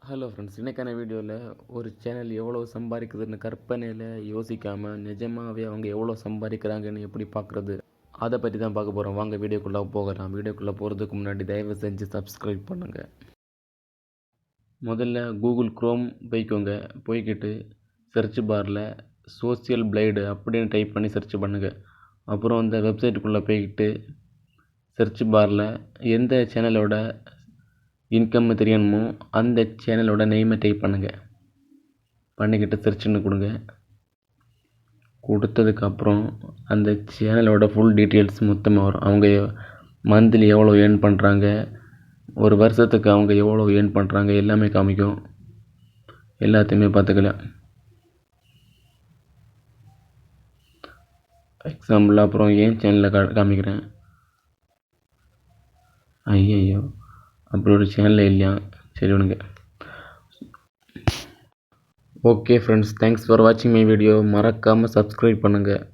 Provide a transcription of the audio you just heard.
Hello friends, இன்றைக்கான வீடியோவில் ஒரு சேனல் எவ்வளோ சம்பாதிக்குதுன்னு கற்பனையில் யோசிக்காமல் நிஜமாகவே அவங்க எவ்வளோ சம்பாதிக்கிறாங்கன்னு எப்படி பார்க்குறது, அதை பற்றி தான் பார்க்க போகிறோம். வாங்க வீடியோக்குள்ளே போகலாம். வீடியோக்குள்ளே போகிறதுக்கு முன்னாடி தயவு செஞ்சு சப்ஸ்கிரைப் பண்ணுங்கள். முதல்ல கூகுள் க்ரோம் போய்க்கிட்டு சர்ச் பாரில் சோசியல் பிளைடு அப்படின்னு டைப் பண்ணி சர்ச் பண்ணுங்கள். அப்புறம் அந்த வெப்சைட்டுக்குள்ளே போய்கிட்டு சர்ச் பாரில் எந்த சேனலோட இன்கம் தெரியணுமோ அந்த சேனலோட நேமை டைப் பண்ணிக்கிட்டு சர்ச்சுன்னு கொடுங்க. கொடுத்ததுக்கப்புறம் அந்த சேனலோட ஃபுல் டீட்டெயில்ஸ் மொத்தமாக வரும். அவங்க மந்த்லி எவ்வளோ ஏர்ன் பண்ணுறாங்க, ஒரு வருஷத்துக்கு அவங்க எவ்வளோ ஏர்ன் பண்ணுறாங்க எல்லாமே காமிக்கும். எல்லாத்தையுமே பார்த்துக்கலாம். எக்ஸாம்பிள் அப்புறம் ஏன் சேனலில் காமிக்கிறேன். ஐயோ, அப்படி ஒரு சேனலில் இல்லையா? சரி விடுங்க. ஓகே ஃப்ரெண்ட்ஸ், தேங்க்ஸ் ஃபார் வாட்சிங் மை வீடியோ. மறக்காமல் சப்ஸ்கிரைப் பண்ணுங்கள்.